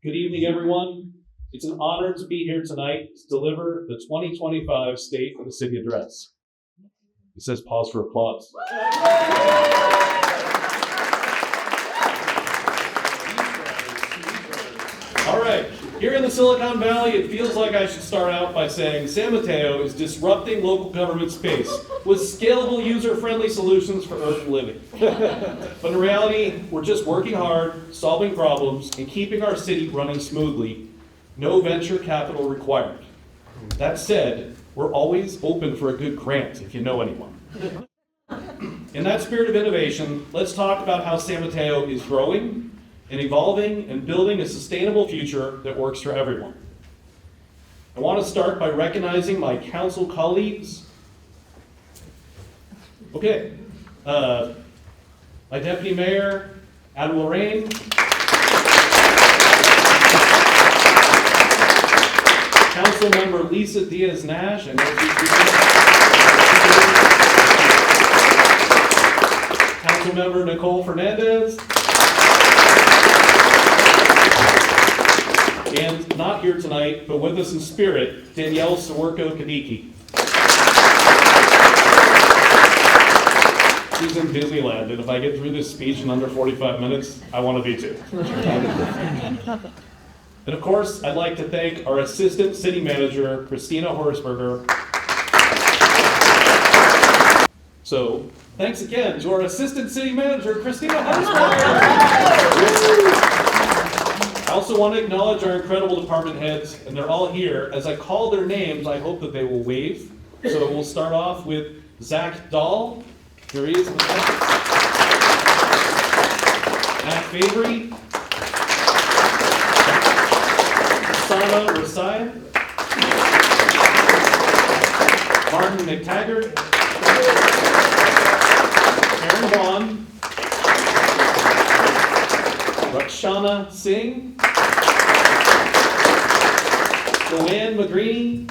Good evening, everyone. It's an honor to be here tonight to deliver the 2025 State of the City Address. It says pause for applause. All right, here in the Silicon Valley, it feels like I should start out by saying San Mateo is disrupting local government space with scalable, user-friendly solutions for urban living. But in reality, we're just working hard, solving problems, and keeping our city running smoothly. No venture capital required. That said, we're always open for a good grant if you know anyone. In that spirit of innovation, let's talk about how San Mateo is growing and evolving and building a sustainable future that works for everyone. I want to start by recognizing my council colleagues. Okay, my Deputy Mayor, Adam Lorraine, Council Member Lisa Diaz-Nash, and Council Member Nicole Fernandez, and not here tonight, but with us in spirit, Danielle Sawerko-Kadiki. She's in Disneyland, and if I get through this speech in under 45 minutes, I want to be too. And of course, I'd like to thank our Assistant City Manager, Christina Horsberger. So, thanks again to our Assistant City Manager, Christina Horsberger. I also want to acknowledge our incredible department heads, and they're all here. As I call their names, I hope that they will wave. So we'll start off with Zach Dahl. Here he is. Matt Fabry. Sana Rasai. Martin McTaggart. Aaron Vaughn. Rakshana Singh. Joanne McGreeny.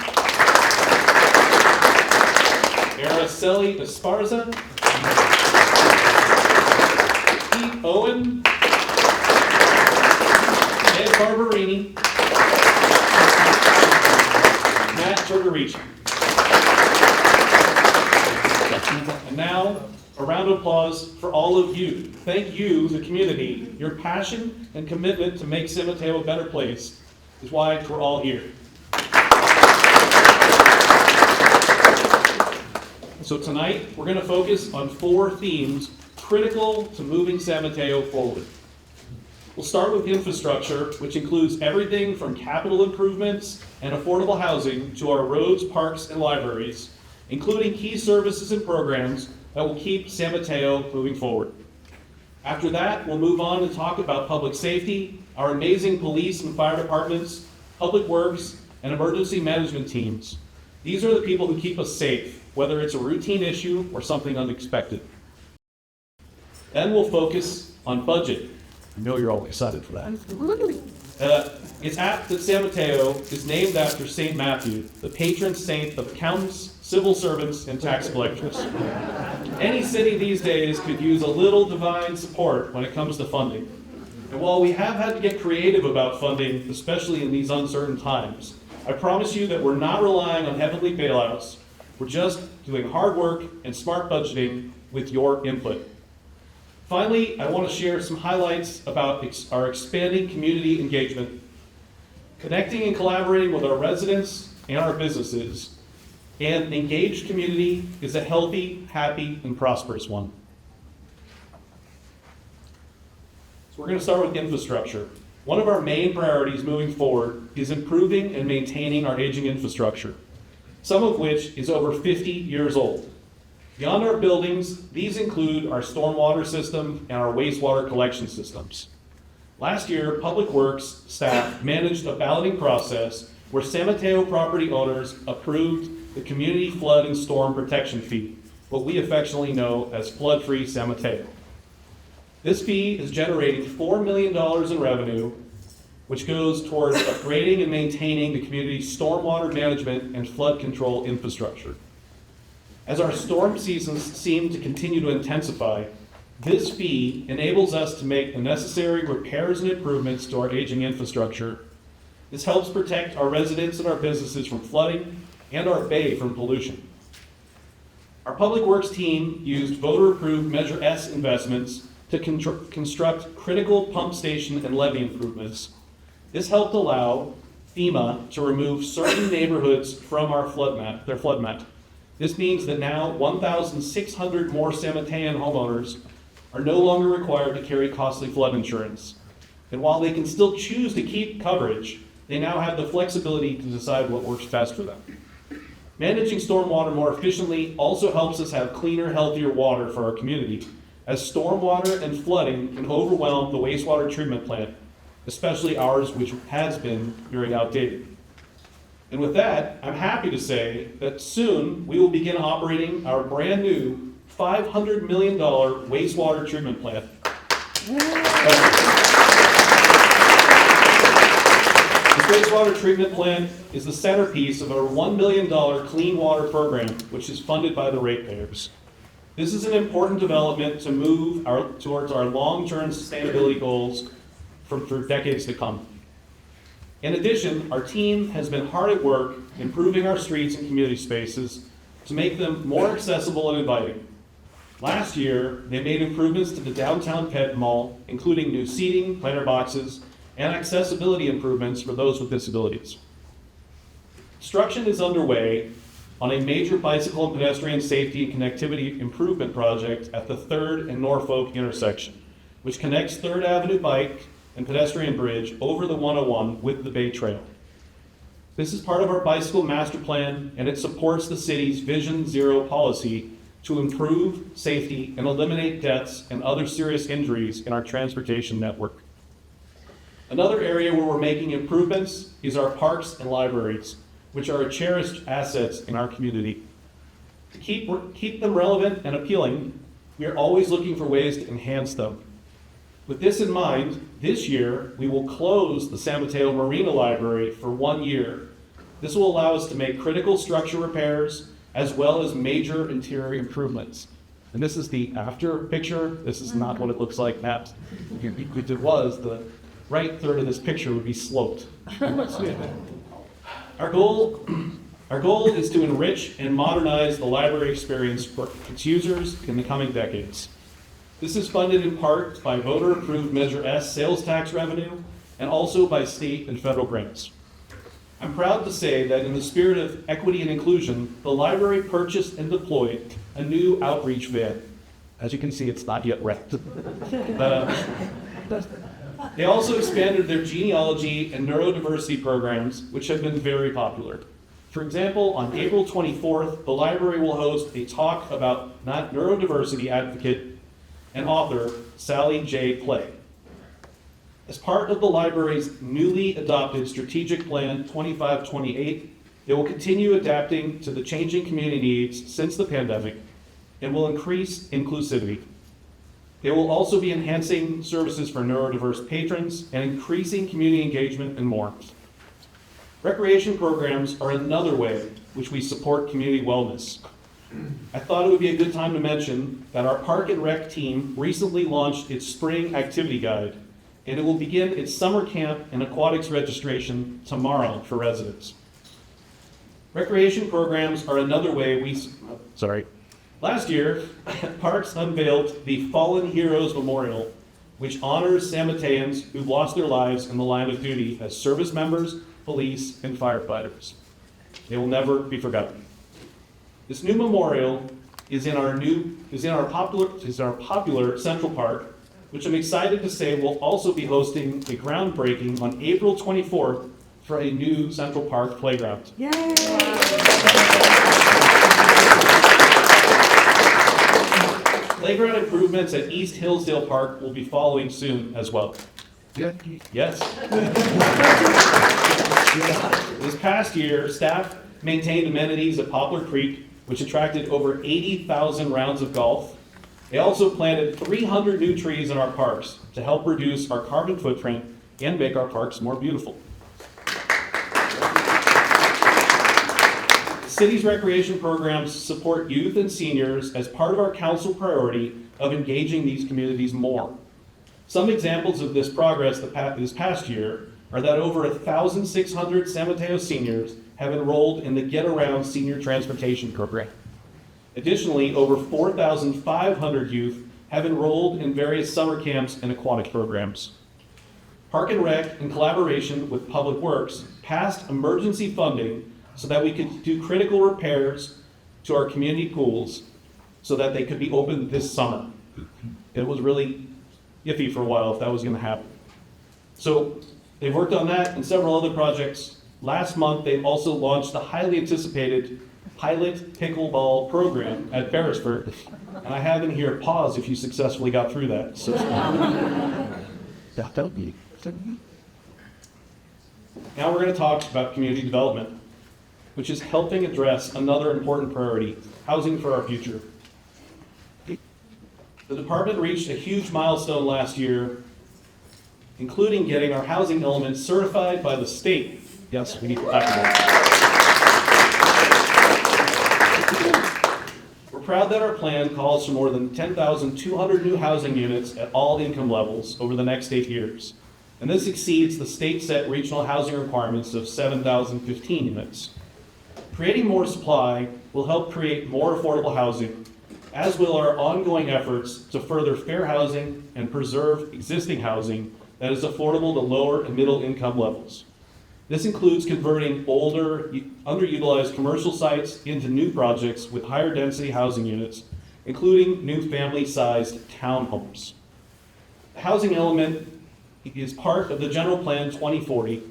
Araceli Esparza. Pete Owen. Ed Barberini. Matt Turgarici. And now, a round of applause for all of you. Thank you, the community. Your passion and commitment to make San Mateo a better place is why we're all here. So tonight, we're going to focus on 4 themes critical to moving San Mateo forward. We'll start with infrastructure, which includes everything from capital improvements and affordable housing to our roads, parks, and libraries, including key services and programs that will keep San Mateo moving forward. After that, we'll move on to talk about public safety, our amazing police and fire departments, public works, and emergency management teams. These are the people who keep us safe, whether it's a routine issue or something unexpected. Then we'll focus on budget. I know you're all excited for that. It's apt that San Mateo is named after St. Matthew, the patron saint of accountants, civil servants, and tax collectors. Any city these days could use a little divine support when it comes to funding. And while we have had to get creative about funding, especially in these uncertain times, I promise you that we're not relying on heavenly bailouts. We're just doing hard work and smart budgeting with your input. Finally, I want to share some highlights about our expanding community engagement. Connecting and collaborating with our residents and our businesses. An engaged community is a healthy, happy, and prosperous one. So we're going to start with infrastructure. One of our main priorities moving forward is improving and maintaining our aging infrastructure, some of which is over 50 years old. Beyond our buildings, these include our stormwater system and our wastewater collection systems. Last year, Public Works staff managed a balloting process where San Mateo property owners approved the Community Flood and Storm Protection Fee, what we affectionately know as Flood-Free San Mateo. This fee is generating $4 million in revenue, which goes towards upgrading and maintaining the community's stormwater management and flood control infrastructure. As our storm seasons seem to continue to intensify, This fee enables us to make the necessary repairs and improvements to our aging infrastructure. This helps protect our residents and our businesses from flooding and our bay from pollution. Our Public Works team used voter-approved Measure S investments to construct critical pump station and levee improvements. This helped allow FEMA to remove certain neighborhoods from their flood map. This means that now 1,600 more San Matean homeowners are no longer required to carry costly flood insurance. And while they can still choose to keep coverage, they now have the flexibility to decide what works best for them. Managing stormwater more efficiently also helps us have cleaner, healthier water for our community, as stormwater and flooding can overwhelm the wastewater treatment plant, especially ours, which has been very outdated. And with that, I'm happy to say that soon we will begin operating our brand new $500 million wastewater treatment plant. This wastewater treatment plant is the centerpiece of our $1 million clean water program, which is funded by the ratepayers. This is an important development to move towards our long-term sustainability goals for decades to come. In addition, our team has been hard at work improving our streets and community spaces to make them more accessible and inviting. Last year, they made improvements to the downtown Pet Mall, including new seating, planter boxes, and accessibility improvements for those with disabilities. Construction is underway on a major bicycle and pedestrian safety and connectivity improvement project at the 3rd and Norfolk intersection, which connects 3rd Avenue Bike and pedestrian bridge over the 101 with the Bay Trail. This is part of our bicycle master plan, and it supports the city's Vision Zero policy to improve safety and eliminate deaths and other serious injuries in our transportation network. Another area where we're making improvements is our parks and libraries, which are cherished assets in our community. To keep them relevant and appealing, we are always looking for ways to enhance them. With this in mind, this year we will close the San Mateo Marina Library for 1 year. This will allow us to make critical structure repairs as well as major interior improvements. And this is the after picture. This is not what it looks like mapped. If it was, the right third of this picture would be sloped. Our goal is to enrich and modernize the library experience for its users in the coming decades. This is funded in part by voter-approved Measure S sales tax revenue and also by state and federal grants. I'm proud to say that in the spirit of equity and inclusion, the library purchased and deployed a new outreach van. As you can see, it's not yet wrapped. They also expanded their genealogy and neurodiversity programs, which have been very popular. For example, on April 24th, the library will host a talk about neurodiversity advocate and author Sally J. Clay. As part of the library's newly adopted Strategic Plan 2528, they will continue adapting to the changing community needs since the pandemic and will increase inclusivity. They will also be enhancing services for neurodiverse patrons and increasing community engagement and more. Recreation programs are another way which we support community wellness. I thought it would be a good time to mention that our Park and Rec team recently launched its spring activity guide, and it will begin its summer camp and aquatics registration tomorrow for residents. Recreation programs are another way Last year, Parks unveiled the Fallen Heroes Memorial, which honors San Mateans who've lost their lives in the line of duty as service members, police, and firefighters. They will never be forgotten. This new memorial is in our popular Central Park, which I'm excited to say will also be hosting a groundbreaking on April 24th for a new Central Park playground. Yay! Playground improvements at East Hillsdale Park will be following soon as well. Yes. This past year, staff maintained amenities at Poplar Creek, which attracted over 80,000 rounds of golf. They also planted 300 new trees in our parks to help reduce our carbon footprint and make our parks more beautiful. The city's recreation programs support youth and seniors as part of our council priority of engaging these communities more. Some examples of this progress this past year are that over 1,600 San Mateo seniors have enrolled in the Get Around Senior Transportation Program. Additionally, over 4,500 youth have enrolled in various summer camps and aquatic programs. Park and Rec, in collaboration with Public Works, passed emergency funding so that we could do critical repairs to our community pools so that they could be open this summer. It was really iffy for a while if that was going to happen. So they've worked on that and several other projects. Last month, they also launched the highly anticipated pilot pickleball program at Beresford. And I have in here, pause if you successfully got through that. So now we're going to talk about community development, which is helping address another important priority, housing for our future. The department reached a huge milestone last year, including getting our housing element certified by the state. Yes, we need to clap for that. We're proud that our plan calls for more than 10,200 new housing units at all income levels over the next 8 years. And this exceeds the state-set regional housing requirements of 7,015 units. Creating more supply will help create more affordable housing, as will our ongoing efforts to further fair housing and preserve existing housing that is affordable to lower and middle income levels. This includes converting older, underutilized commercial sites into new projects with higher density housing units, including new family-sized townhomes. The housing element is part of the General Plan 2040,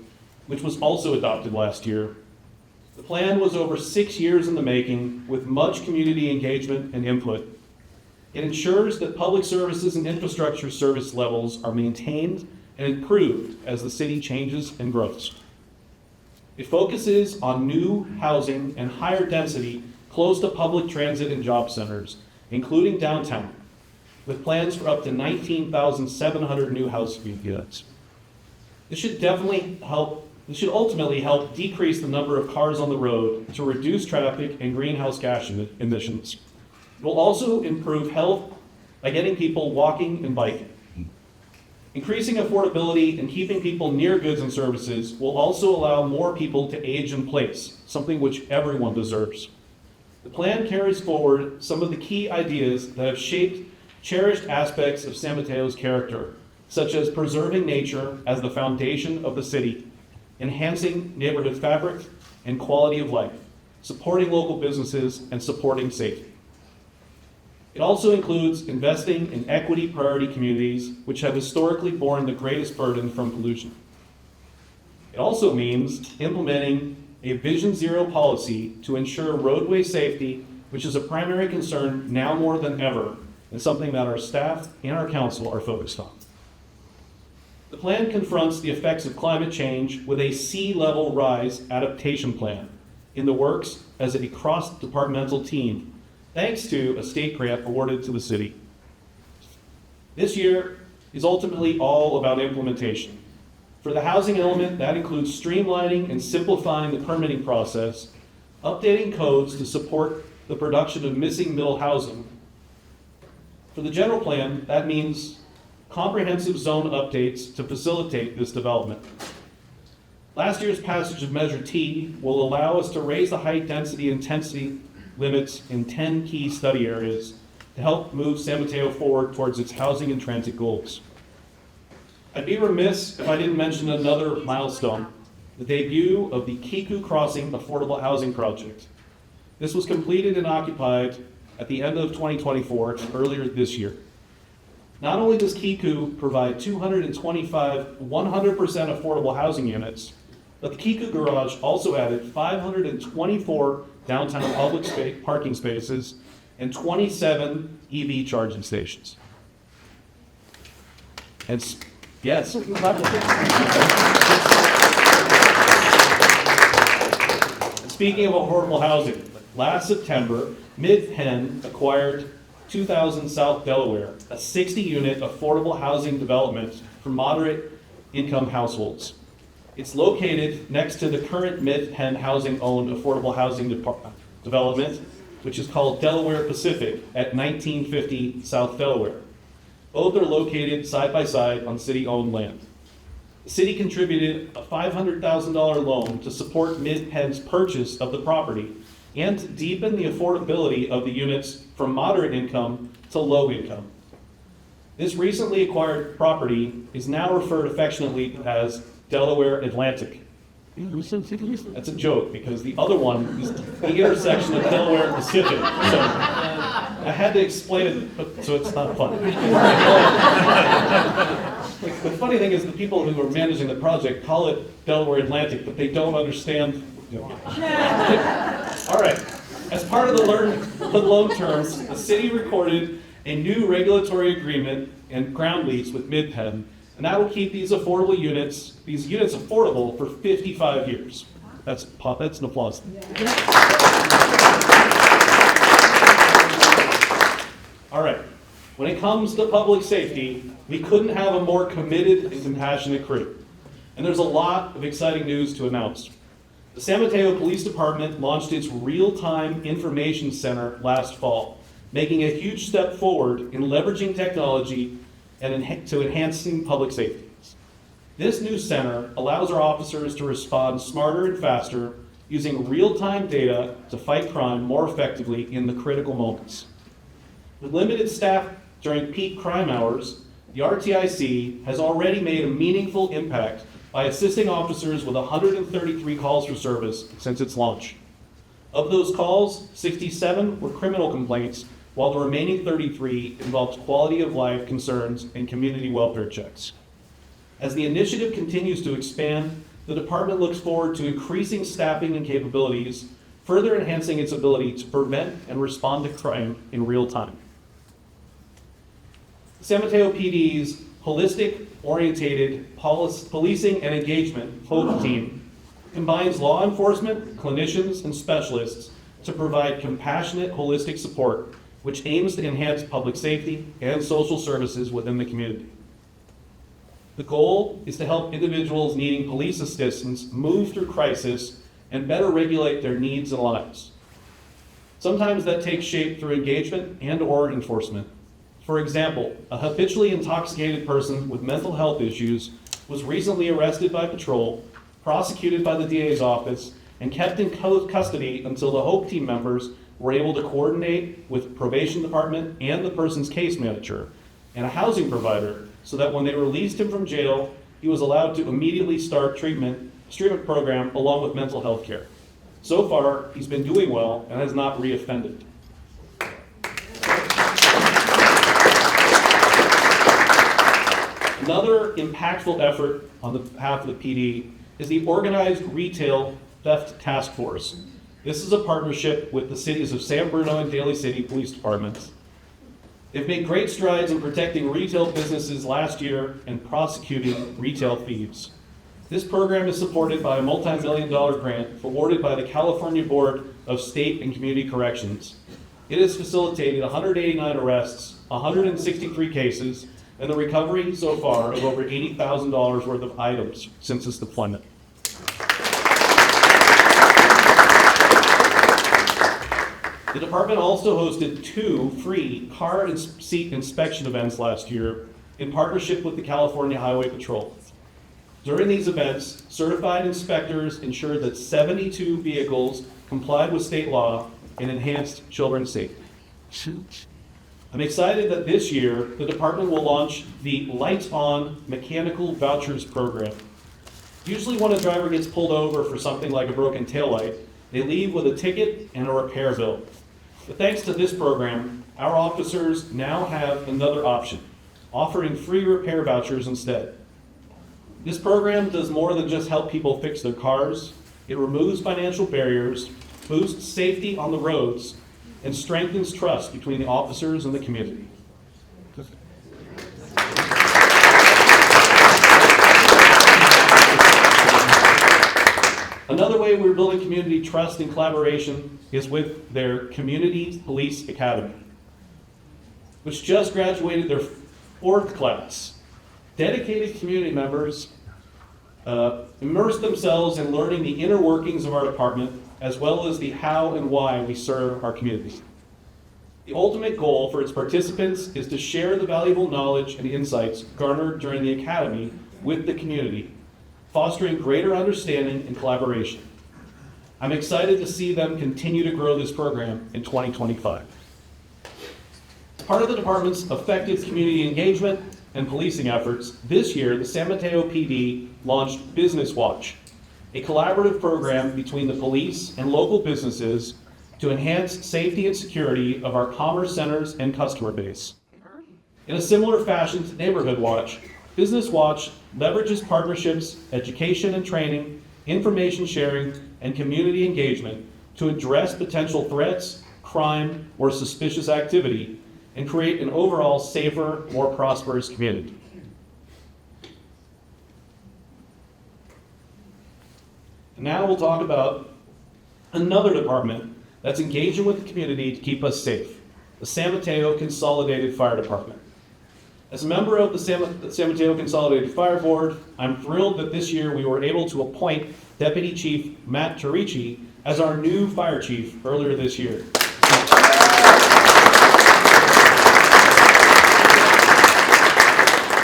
which was also adopted last year. The plan was over 6 years in the making with much community engagement and input. It ensures that public services and infrastructure service levels are maintained and improved as the city changes and grows. It focuses on new housing and higher density close to public transit and job centers, including downtown, with plans for up to 19,700 new housing units. This should ultimately help decrease the number of cars on the road to reduce traffic and greenhouse gas emissions. It will also improve health by getting people walking and biking. Increasing affordability and keeping people near goods and services will also allow more people to age in place, something which everyone deserves. The plan carries forward some of the key ideas that have shaped cherished aspects of San Mateo's character, such as preserving nature as the foundation of the city, enhancing neighborhood fabric and quality of life, supporting local businesses, and supporting safety. It also includes investing in equity priority communities, which have historically borne the greatest burden from pollution. It also means implementing a Vision Zero policy to ensure roadway safety, which is a primary concern now more than ever, and something that our staff and our council are focused on. The plan confronts the effects of climate change with a sea level rise adaptation plan in the works as a cross-departmental team, thanks to a state grant awarded to the city. This year is ultimately all about implementation. For the housing element, that includes streamlining and simplifying the permitting process, updating codes to support the production of missing middle housing. For the general plan, that means comprehensive zone updates to facilitate this development. Last year's passage of Measure T will allow us to raise the height density intensity limits in 10 key study areas to help move San Mateo forward towards its housing and transit goals. I'd be remiss if I didn't mention another milestone, the debut of the Kiku Crossing Affordable Housing Project. This was completed and occupied at the end of 2024, earlier this year. Not only does Kiku provide 225 100% affordable housing units, but the Kiku Garage also added 524 downtown public parking spaces and 27 EV charging stations. And yes. Speaking of affordable housing, last September, Mid-Penn acquired 2000 South Delaware, a 60-unit affordable housing development for moderate income households. It's located next to the current Mid-Penn housing-owned affordable housing development which is called Delaware Pacific at 1950 South Delaware. Both are located side by side on city-owned land. The city contributed a $500,000 loan to support Mid-Penn's purchase of the property and to deepen the affordability of the units from moderate income to low income. This recently acquired property is now referred affectionately as Delaware Atlantic. That's a joke because the other one is the intersection of Delaware and Pacific. So I had to explain it so it's not funny. The funny thing is the people who are managing the project call it Delaware Atlantic, but they don't understand. All right. As part of the loan terms, the city recorded a new regulatory agreement and ground lease with Mid-Penn, and that will keep these units affordable for 55 years. That's an applause. All right. When it comes to public safety, we couldn't have a more committed and compassionate crew. And there's a lot of exciting news to announce. The San Mateo Police Department launched its real-time information center last fall, making a huge step forward in leveraging technology and to enhancing public safety. This new center allows our officers to respond smarter and faster, using real-time data to fight crime more effectively in the critical moments. With limited staff during peak crime hours, the RTIC has already made a meaningful impact by assisting officers with 133 calls for service since its launch. Of those calls, 67 were criminal complaints, while the remaining 33 involved quality of life concerns and community welfare checks. As the initiative continues to expand, the department looks forward to increasing staffing and capabilities, further enhancing its ability to prevent and respond to crime in real time. San Mateo PD's holistic, orientated policing and engagement HOPE team combines law enforcement, clinicians, and specialists to provide compassionate, holistic support, which aims to enhance public safety and social services within the community. The goal is to help individuals needing police assistance move through crisis and better regulate their needs and lives. Sometimes that takes shape through engagement and/or enforcement. For example, a habitually intoxicated person with mental health issues was recently arrested by patrol, prosecuted by the DA's office, and kept in custody until the HOPE team members were able to coordinate with probation department and the person's case manager and a housing provider so that when they released him from jail, he was allowed to immediately start treatment program along with mental health care. So far, he's been doing well and has not reoffended. Another impactful effort on the behalf of the PD is the Organized Retail Theft Task Force. This is a partnership with the cities of San Bruno and Daly City Police Departments. They've made great strides in protecting retail businesses last year and prosecuting retail thieves. This program is supported by a multi-million-dollar grant awarded by the California Board of State and Community Corrections. It has facilitated 189 arrests, 163 cases, and the recovery so far of over $80,000 worth of items since its deployment. The department also hosted 2 free car and seat inspection events last year in partnership with the California Highway Patrol. During these events, certified inspectors ensured that 72 vehicles complied with state law and enhanced children's safety. I'm excited that this year, the department will launch the Lights On Mechanical Vouchers Program. Usually when a driver gets pulled over for something like a broken taillight, they leave with a ticket and a repair bill. But thanks to this program, our officers now have another option, offering free repair vouchers instead. This program does more than just help people fix their cars. It removes financial barriers, boosts safety on the roads, and strengthens trust between the officers and the community. Another way we're building community trust and collaboration is with their Community Police Academy, which just graduated their 4th class. Dedicated community members immerse themselves in learning the inner workings of our department as well as the how and why we serve our community. The ultimate goal for its participants is to share the valuable knowledge and insights garnered during the Academy with the community, fostering greater understanding and collaboration. I'm excited to see them continue to grow this program in 2025. Part of the department's effective community engagement and policing efforts, this year the San Mateo PD launched Business Watch, a collaborative program between the police and local businesses to enhance safety and security of our commerce centers and customer base. In a similar fashion to Neighborhood Watch, Business Watch leverages partnerships, education and training, information sharing, and community engagement to address potential threats, crime, or suspicious activity and create an overall safer, more prosperous community. And now we'll talk about another department that's engaging with the community to keep us safe, the San Mateo Consolidated Fire Department. As a member of the San Mateo Consolidated Fire Board, I'm thrilled that this year we were able to appoint Deputy Chief Matt Tarici as our new fire chief earlier this year.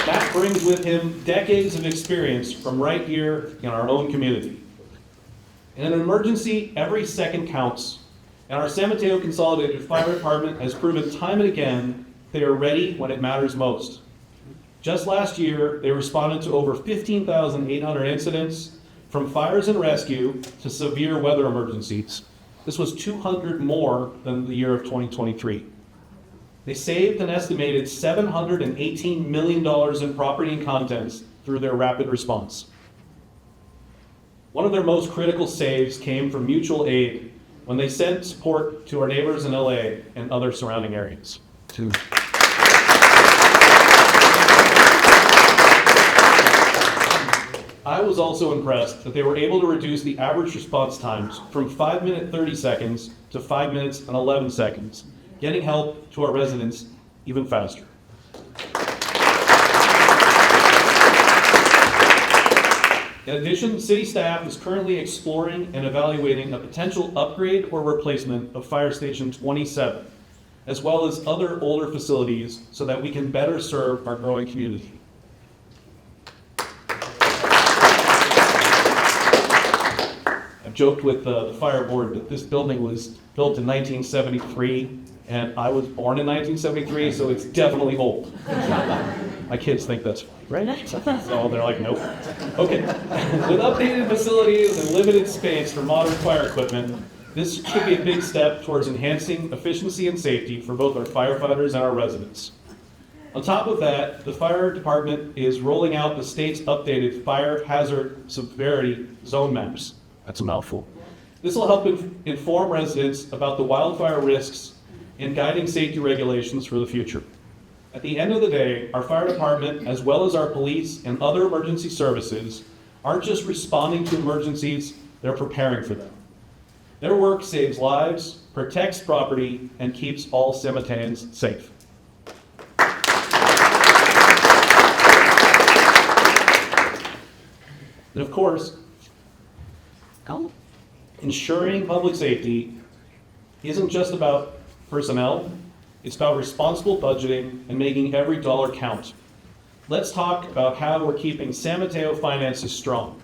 Matt brings with him decades of experience from right here in our own community. In an emergency, every second counts, and our San Mateo Consolidated Fire Department has proven time and again they are ready when it matters most. Just last year, they responded to over 15,800 incidents, from fires and rescue to severe weather emergencies. This was 200 more than the year of 2023. They saved an estimated $718 million in property and contents through their rapid response. One of their most critical saves came from mutual aid when they sent support to our neighbors in LA and other surrounding areas. I was also impressed that they were able to reduce the average response times from 5 minutes 30 seconds to 5 minutes and 11 seconds, getting help to our residents even faster. In addition, city staff is currently exploring and evaluating a potential upgrade or replacement of Fire Station 27, as well as other older facilities so that we can better serve our growing community. I've joked with the fire board that this building was built in 1973, and I was born in 1973, so it's definitely old. My kids think that's right. So they're like, nope. Okay. With updated facilities and limited space for modern fire equipment, this should be a big step towards enhancing efficiency and safety for both our firefighters and our residents. On top of that, the fire department is rolling out the state's updated fire hazard severity zone maps. That's a mouthful. This will help inform residents about the wildfire risks and guiding safety regulations for the future. At the end of the day, our fire department, as well as our police and other emergency services, aren't just responding to emergencies, they're preparing for them. Their work saves lives, protects property, and keeps all San Mateans safe. And of course, ensuring public safety isn't just about personnel, it's about responsible budgeting and making every dollar count. Let's talk about how we're keeping San Mateo finances strong.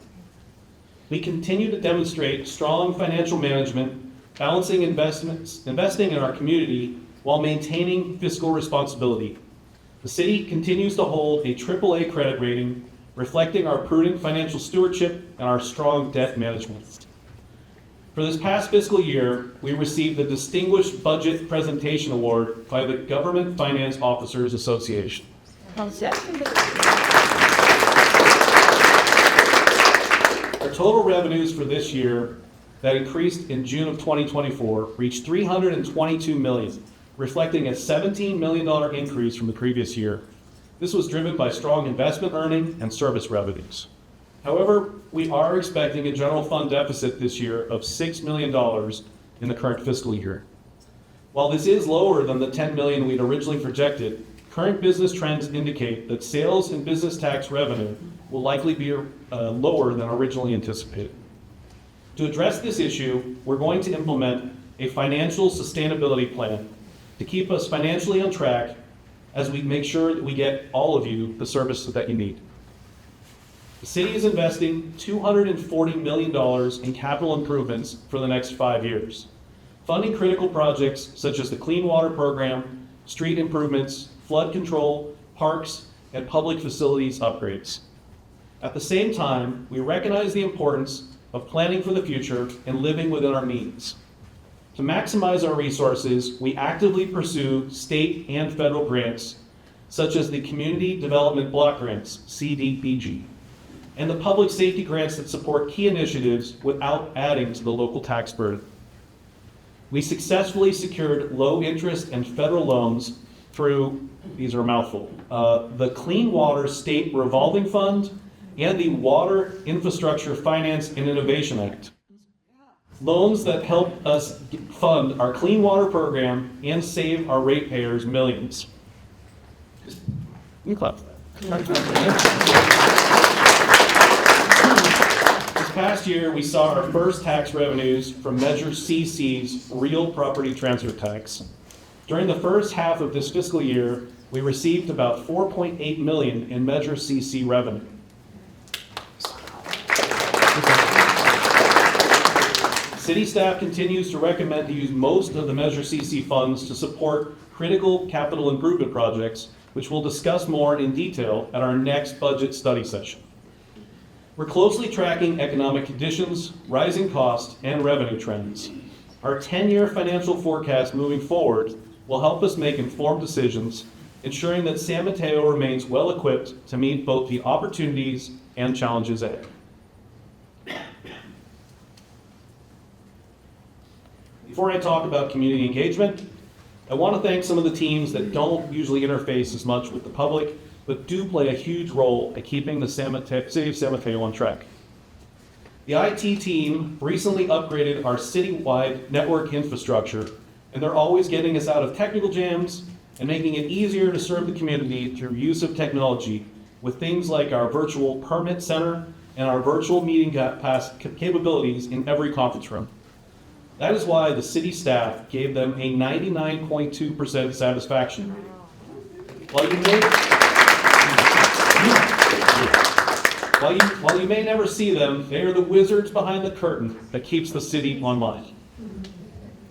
We continue to demonstrate strong financial management, balancing investing in our community while maintaining fiscal responsibility. The city continues to hold a AAA credit rating, reflecting our prudent financial stewardship and our strong debt management. For this past fiscal year, we received the Distinguished Budget Presentation Award by the Government Finance Officers Association. Our total revenues for this year that increased in June of 2024 reached $322 million, reflecting a $17 million increase from the previous year. This was driven by strong investment earning and service revenues. However, we are expecting a general fund deficit this year of $6 million in the current fiscal year. While this is lower than the $10 million we'd originally projected, current business trends indicate that sales and business tax revenue will likely be lower than originally anticipated. To address this issue, we're going to implement a financial sustainability plan to keep us financially on track as we make sure that we get all of you the services that you need. The city is investing $240 million in capital improvements for the next 5 years, funding critical projects such as the Clean Water Program, street improvements, flood control, parks, and public facilities upgrades. At the same time, we recognize the importance of planning for the future and living within our means. To maximize our resources, we actively pursue state and federal grants, such as the Community Development Block Grants, CDBG, and the public safety grants that support key initiatives without adding to the local tax burden. We successfully secured low interest and federal loans through, these are a mouthful, the Clean Water State Revolving Fund and the Water Infrastructure Finance and Innovation Act. Loans that help us fund our clean water program and save our ratepayers millions. You clap. This past year, we saw our first tax revenues from Measure CC's real property transfer tax. During the first half of this fiscal year, we received about $4.8 million in Measure CC revenue. City staff continues to recommend to use most of the Measure CC funds to support critical capital improvement projects, which we'll discuss more in detail at our next budget study session. We're closely tracking economic conditions, rising costs, and revenue trends. Our 10-year financial forecast moving forward will help us make informed decisions, ensuring that San Mateo remains well-equipped to meet both the opportunities and challenges ahead. Before I talk about community engagement, I want to thank some of the teams that don't usually interface as much with the public, but do play a huge role at keeping the city of San Mateo on track. The IT team recently upgraded our citywide network infrastructure, and they're always getting us out of technical jams and making it easier to serve the community through use of technology with things like our virtual permit center and our virtual meeting pass capabilities in every conference room. That is why the city staff gave them a 99.2% satisfaction. While you may never see them, they are the wizards behind the curtain that keeps the city online.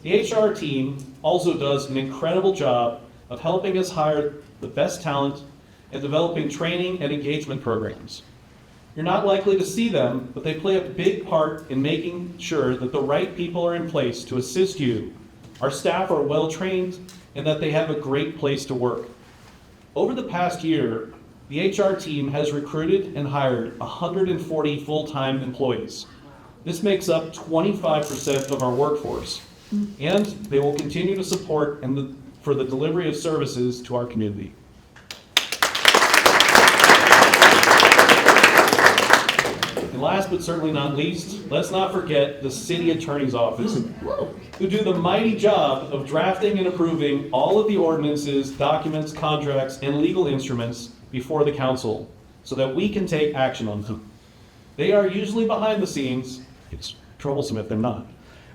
The HR team also does an incredible job of helping us hire the best talent and developing training and engagement programs. You're not likely to see them, but they play a big part in making sure that the right people are in place to assist you, our staff are well trained, and that they have a great place to work. Over the past year, the HR team has recruited and hired 140 full-time employees. This makes up 25% of our workforce, and they will continue to support for the delivery of services to our community. And last but certainly not least, let's not forget the city attorney's office, who do the mighty job of drafting and approving all of the ordinances, documents, contracts, and legal instruments before the council so that we can take action on them. They are usually behind the scenes. It's troublesome if they're not.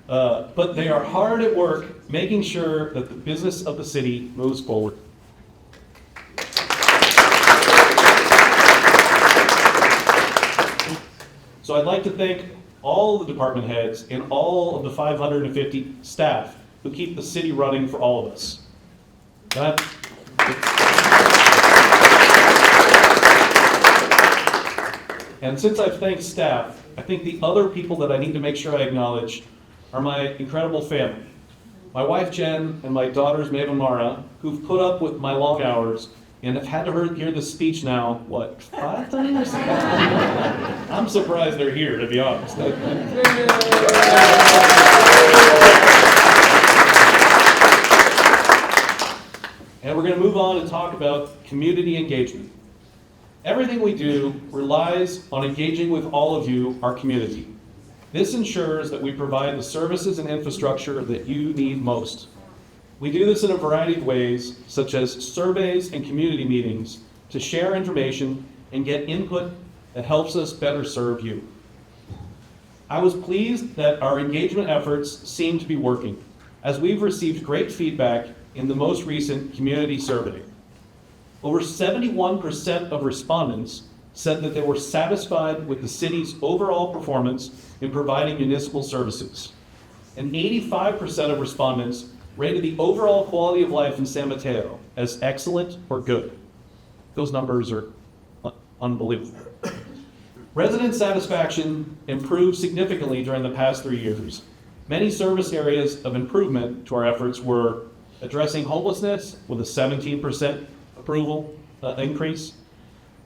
But they are hard at work making sure that the business of the city moves forward. So I'd like to thank all the department heads and all of the 550 staff who keep the city running for all of us. And since I've thanked staff, I think the other people that I need to make sure I acknowledge are my incredible family. My wife Jen and my daughters Maeve and Mara, who've put up with my long hours and have had to hear this speech now, 5 times? I'm surprised they're here, to be honest. And we're going to move on and talk about community engagement. Everything we do relies on engaging with all of you, our community. This ensures that we provide the services and infrastructure that you need most. We do this in a variety of ways, such as surveys and community meetings, to share information and get input that helps us better serve you. I was pleased that our engagement efforts seem to be working, as we've received great feedback in the most recent community survey. Over 71% of respondents said that they were satisfied with the city's overall performance in providing municipal services. And 85% of respondents rated the overall quality of life in San Mateo as excellent or good. Those numbers are unbelievable. Resident satisfaction improved significantly during the past 3 years. Many service areas of improvement to our efforts were addressing homelessness with a 17% approval increase,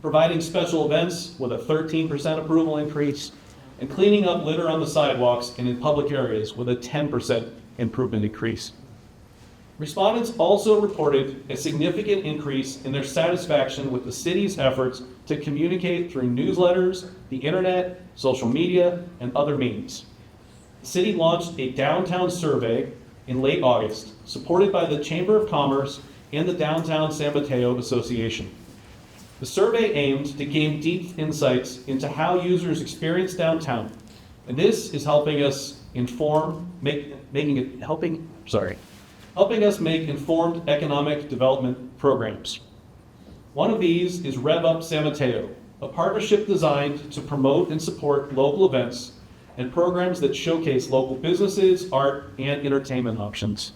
providing special events with a 13% approval increase, and cleaning up litter on the sidewalks and in public areas with a 10% improvement increase. Respondents also reported a significant increase in their satisfaction with the city's efforts to communicate through newsletters, the internet, social media, and other means. The city launched a downtown survey in late August, supported by the Chamber of Commerce and the Downtown San Mateo Association. The survey aimed to gain deep insights into how users experience downtown, and this is helping us helping us make informed economic development programs. One of these is Rev Up San Mateo, a partnership designed to promote and support local events and programs that showcase local businesses, art, and entertainment options.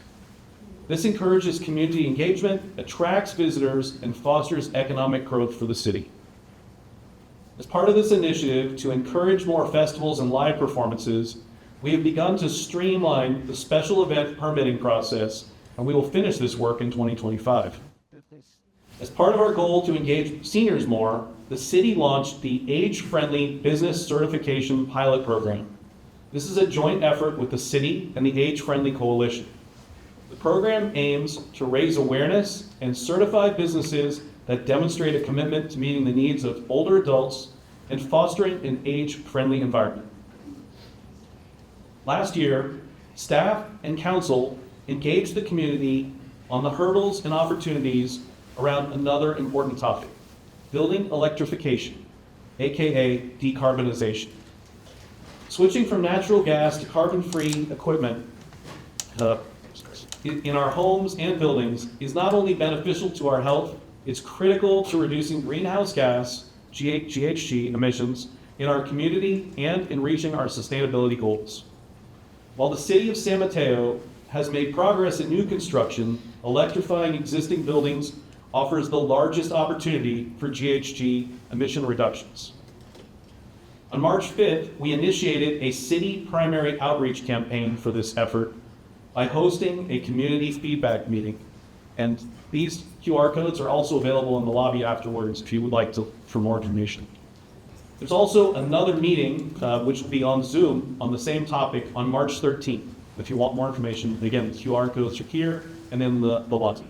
This encourages community engagement, attracts visitors, and fosters economic growth for the city. As part of this initiative to encourage more festivals and live performances, we have begun to streamline the special event permitting process, and we will finish this work in 2025. As part of our goal to engage seniors more, the city launched the Age-Friendly Business Certification Pilot Program. This is a joint effort with the city and the Age-Friendly Coalition. The program aims to raise awareness and certify businesses that demonstrate a commitment to meeting the needs of older adults and fostering an age-friendly environment. Last year, staff and council engaged the community on the hurdles and opportunities around another important topic, building electrification, aka decarbonization. Switching from natural gas to carbon-free equipment in our homes and buildings is not only beneficial to our health, it's critical to reducing greenhouse gas, GHG emissions in our community and in reaching our sustainability goals. While the city of San Mateo has made progress in new construction, electrifying existing buildings offers the largest opportunity for GHG emission reductions. On March 5th, we initiated a city primary outreach campaign for this effort by hosting a community feedback meeting. And these QR codes are also available in the lobby afterwards if you would like for more information. There's also another meeting, which will be on Zoom on the same topic on March 13th. If you want more information, again, the QR codes are here and in the lobby.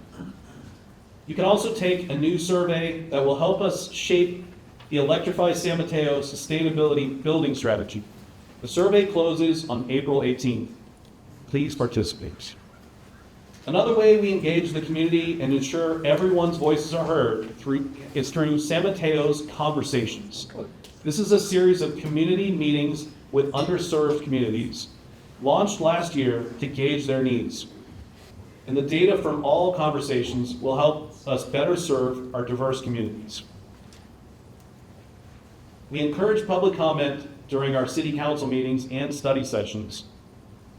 You can also take a new survey that will help us shape the Electrify San Mateo Sustainability Building Strategy. The survey closes on April 18th. Please participate. Another way we engage the community and ensure everyone's voices are heard is through San Mateo's Conversations. This is a series of community meetings with underserved communities, launched last year to gauge their needs. And the data from all conversations will help us better serve our diverse communities. We encourage public comment during our city council meetings and study sessions.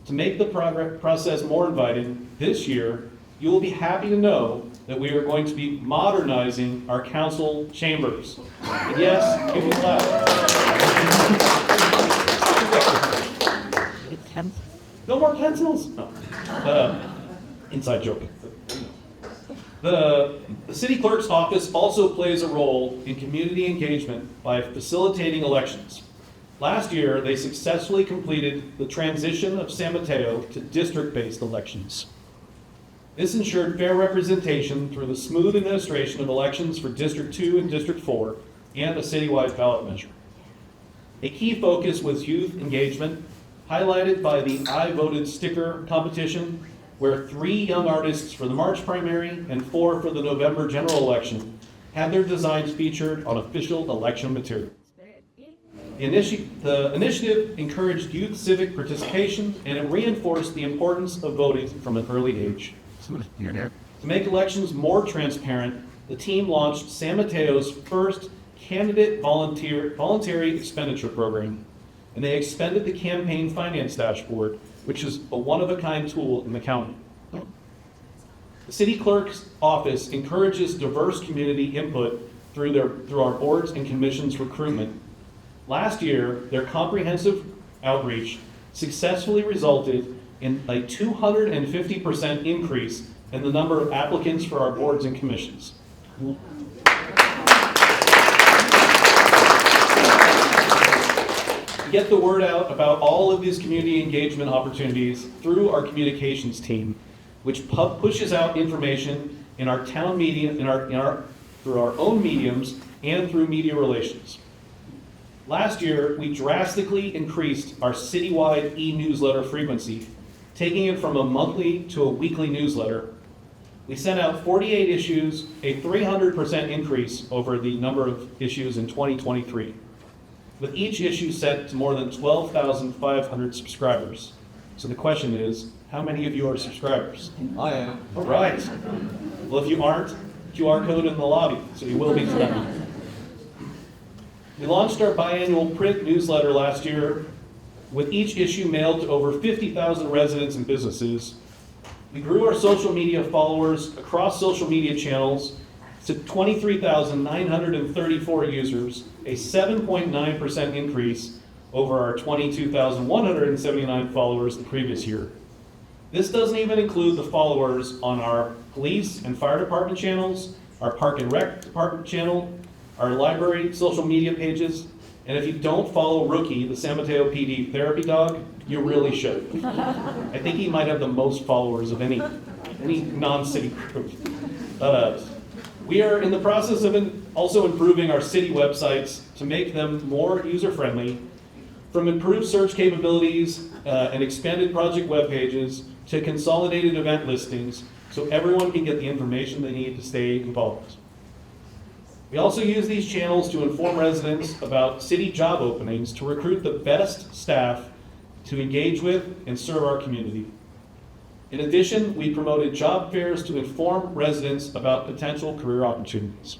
To make the process more inviting, this year, you will be happy to know that we are going to be modernizing our council chambers. And yes, give me a clap. No more pencils? No. Inside joke. The city clerk's office also plays a role in community engagement by facilitating elections. Last year, they successfully completed the transition of San Mateo to district-based elections. This ensured fair representation through the smooth administration of elections for District 2 and District 4 and a citywide ballot measure. A key focus was youth engagement, highlighted by the I Voted sticker competition, where 3 young artists for the March primary and 4 for the November general election had their designs featured on official election material. The initiative encouraged youth civic participation, and it reinforced the importance of voting from an early age. To make elections more transparent, the team launched San Mateo's first candidate voluntary expenditure program, and they expanded the campaign finance dashboard, which is a one-of-a-kind tool in the county. The city clerk's office encourages diverse community input through our boards and commissions recruitment. Last year, their comprehensive outreach successfully resulted in a 250% increase in the number of applicants for our boards and commissions. Get the word out about all of these community engagement opportunities through our communications team, which pushes out information in our town media, through our own mediums and through media relations. Last year, we drastically increased our citywide e-newsletter frequency, taking it from a monthly to a weekly newsletter. We sent out 48 issues, a 300% increase over the number of issues in 2023, with each issue sent to more than 12,500 subscribers. So the question is, how many of you are subscribers? I am. All right. Well, if you aren't, QR code in the lobby, so you will be tonight. We launched our biannual print newsletter last year, with each issue mailed to over 50,000 residents and businesses. We grew our social media followers across social media channels to 23,934 users, a 7.9% increase over our 22,179 followers the previous year. This doesn't even include the followers on our police and fire department channels, our park and rec department channel, our library social media pages, and if you don't follow Rookie, the San Mateo PD therapy dog, you really should. I think he might have the most followers of any non-city group. We are in the process of also improving our city websites to make them more user-friendly, from improved search capabilities and expanded project web pages to consolidated event listings, so everyone can get the information they need to stay involved. We also use these channels to inform residents about city job openings to recruit the best staff to engage with and serve our community. In addition, we promoted job fairs to inform residents about potential career opportunities.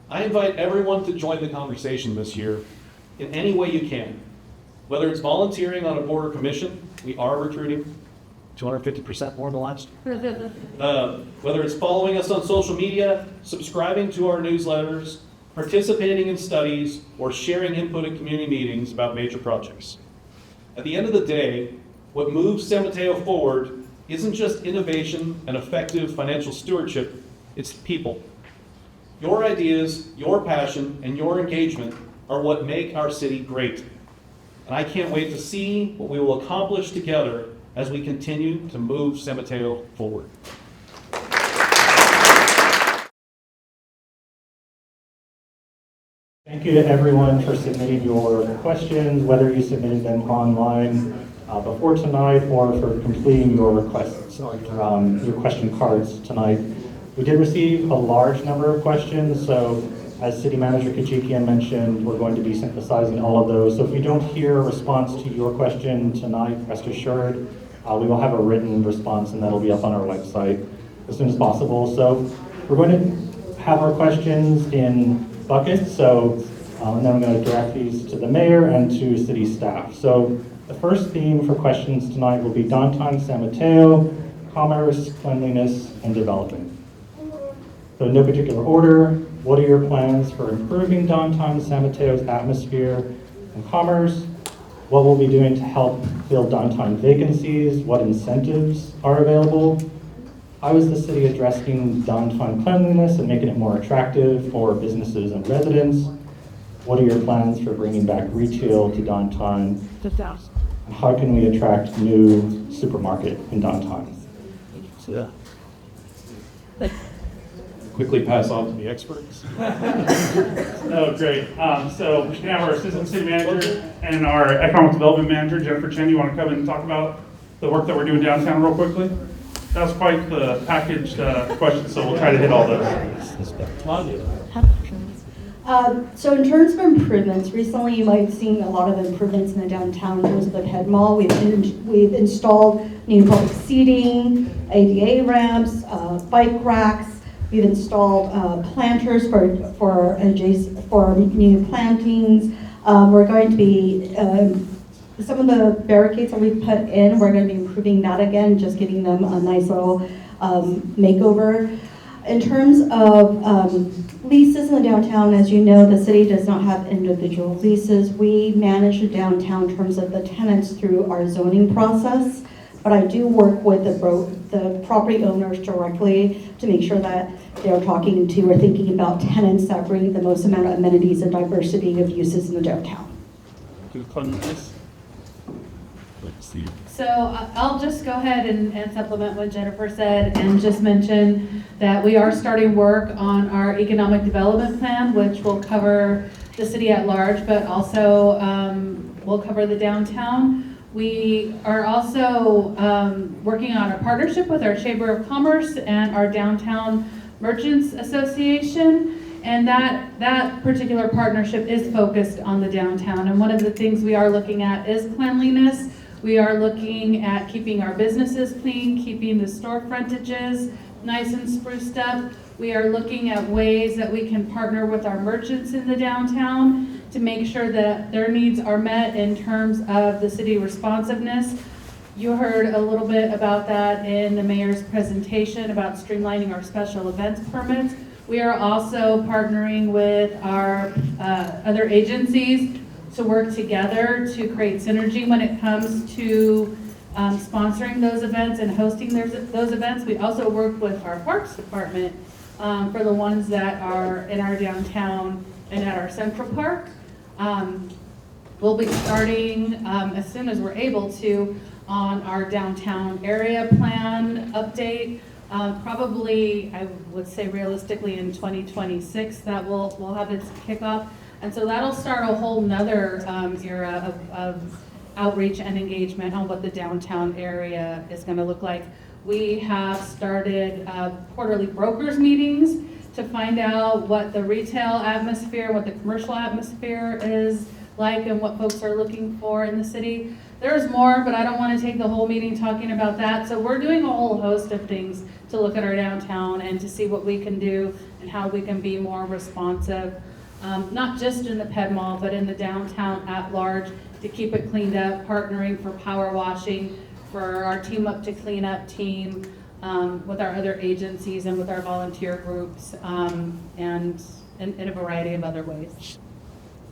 I invite everyone to join the conversation this year in any way you can. Whether it's volunteering on a board or commission, we are recruiting 250% more than last year. Whether it's following us on social media, subscribing to our newsletters, participating in studies, or sharing input at community meetings about major projects. At the end of the day, what moves San Mateo forward isn't just innovation and effective financial stewardship, it's people. Your ideas, your passion, and your engagement are what make our city great. And I can't wait to see what we will accomplish together as we continue to move San Mateo forward. Thank you to everyone for submitting your questions, whether you submitted them online before tonight or for completing your requests, your question cards tonight. We did receive a large number of questions, so as City Manager Kajikian mentioned, we're going to be synthesizing all of those. So if you don't hear a response to your question tonight, rest assured, we will have a written response and that'll be up on our website as soon as possible. So we're going to have our questions in buckets, so and then I'm going to direct these to the mayor and to city staff. So the first theme for questions tonight will be downtown San Mateo, commerce, cleanliness, and development. So in no particular order, what are your plans for improving downtown San Mateo's atmosphere and commerce? What we'll be doing to help fill downtown vacancies? What incentives are available? How is the city addressing downtown cleanliness and making it more attractive for businesses and residents? What are your plans for bringing back retail to downtown? And how can we attract new supermarket in downtown? Yeah. Quickly pass on to the experts. Oh, great. So we have our Assistant City Manager and our Economic Development Manager, Jennifer Chen. You want to come in and talk about the work that we're doing downtown real quickly? That was quite the packaged question, so we'll try to hit all those. So in terms of improvements, recently you might have seen a lot of improvements in the downtown in terms of the head mall. We've installed new public seating, ADA ramps, bike racks. We've installed planters for new plantings. We're going to be some of the barricades that we've put in. We're going to be improving that again, just giving them a nice little makeover. In terms of leases in the downtown, as you know, the city does not have individual leases. We manage the downtown in terms of the tenants through our zoning process, but I do work with the property owners directly to make sure that they're talking to or thinking about tenants that bring the most amount of amenities and diversity of uses in the downtown. So I'll just go ahead and supplement what Jennifer said and just mention that we are starting work on our economic development plan, which will cover the city at large, but also will cover the downtown. We are also working on a partnership with our Chamber of Commerce and our Downtown Merchants Association. And that particular partnership is focused on the downtown. And one of the things we are looking at is cleanliness. We are looking at keeping our businesses clean, keeping the store frontages nice and spruced up. We are looking at ways that we can partner with our merchants in the downtown to make sure that their needs are met in terms of the city responsiveness. You heard a little bit about that in the mayor's presentation about streamlining our special events permits. We are also partnering with our other agencies to work together to create synergy when it comes to sponsoring those events and hosting those events. We also work with our Parks Department for the ones that are in our downtown and at our Central Park. We'll be starting as soon as we're able to on our downtown area plan update. Probably, I would say realistically in 2026 that we'll have its kickoff. And so that'll start a whole nother era of outreach and engagement on what the downtown area is going to look like. We have started quarterly brokers meetings to find out what the retail atmosphere, what the commercial atmosphere is like and what folks are looking for in the city. There's more, but I don't want to take the whole meeting talking about that. So we're doing a whole host of things to look at our downtown and to see what we can do and how we can be more responsive. Not just in the Ped Mall, but in the downtown at large to keep it cleaned up, partnering for power washing, for our Team Up to Clean Up team, with our other agencies and with our volunteer groups, and in a variety of other ways.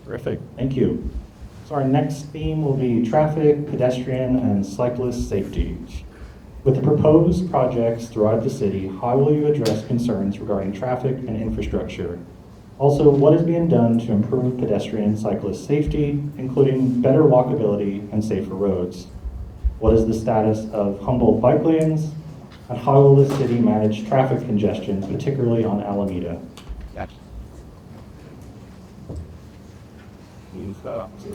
Terrific, thank you. So our next theme will be traffic, pedestrian, and cyclist safety. With the proposed projects throughout the city, how will you address concerns regarding traffic and infrastructure? Also, what is being done to improve pedestrian and cyclist safety, including better walkability and safer roads? What is the status of Humboldt bike lanes? And how will the city manage traffic congestion, particularly on Alameda?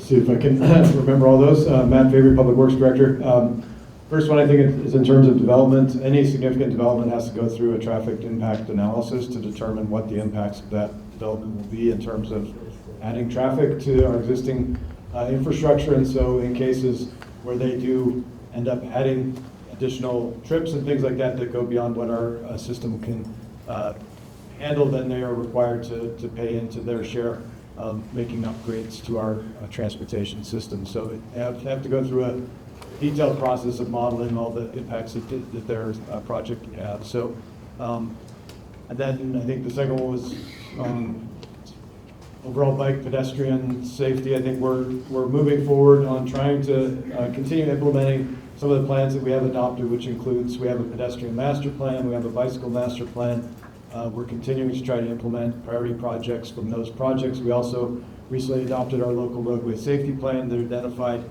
See if I can remember all those. Matt Fabry, Public Works Director. First one I think is in terms of development. Any significant development has to go through a traffic impact analysis to determine what the impacts of that development will be in terms of adding traffic to our existing infrastructure. And so in cases where they do end up adding additional trips and things like that that go beyond what our system can handle, then they are required to pay into their share of making upgrades to our transportation system. So they have to go through a detailed process of modeling all the impacts that their project can have. So, and then I think the second one was overall bike pedestrian safety. I think we're moving forward on trying to continue implementing some of the plans that we have adopted, which includes we have a pedestrian master plan, we have a bicycle master plan. We're continuing to try to implement priority projects from those projects. We also recently adopted our local roadway safety plan that identified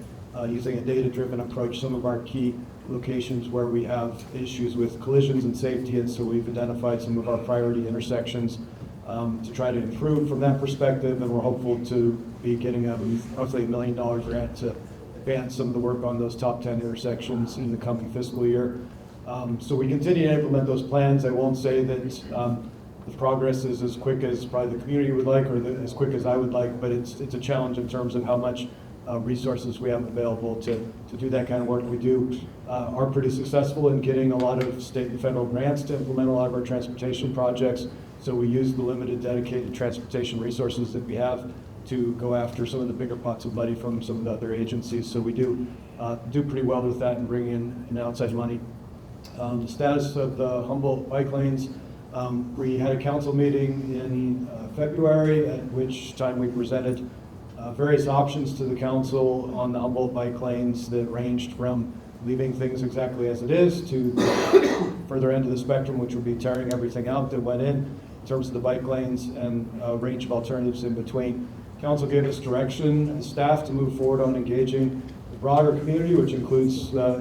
using a data-driven approach some of our key locations where we have issues with collisions and safety, and so we've identified some of our priority intersections to try to improve from that perspective, and we're hopeful to be getting a roughly $1 million grant to advance some of the work on those top 10 intersections in the coming fiscal year. So we continue to implement those plans. I won't say that the progress is as quick as probably the community would like, or as quick as I would like, but it's a challenge in terms of how much resources we have available to do that kind of work. We are pretty successful in getting a lot of state and federal grants to implement a lot of our transportation projects. So we use the limited dedicated transportation resources that we have to go after some of the bigger pots of money from some of the other agencies. So we do pretty well with that and bring in outside money. The status of the Humboldt bike lanes, we had a council meeting in February, at which time we presented various options to the council on the Humboldt bike lanes that ranged from leaving things exactly as it is to the further end of the spectrum, which would be tearing everything out that went in terms of the bike lanes, and a range of alternatives in between. Council gave us direction and staff to move forward on engaging the broader community, which includes the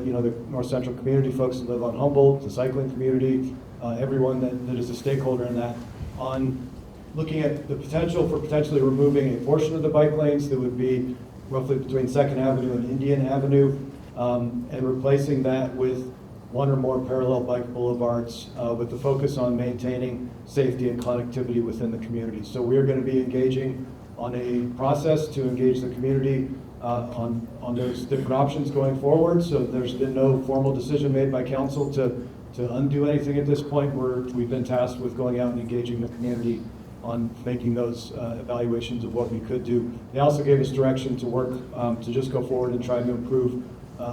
North Central community, folks that live on Humboldt, the cycling community, everyone that is a stakeholder in that, on looking at the potential for potentially removing a portion of the bike lanes that would be roughly between 2nd Avenue and Indian Avenue, and replacing that with one or more parallel bike boulevards with the focus on maintaining safety and connectivity within the community. So we are going to be engaging on a process to engage the community on those different options going forward. So there's been no formal decision made by council to undo anything at this point. We've been tasked with going out and engaging the community on making those evaluations of what we could do. They also gave us direction to work to just go forward and try to improve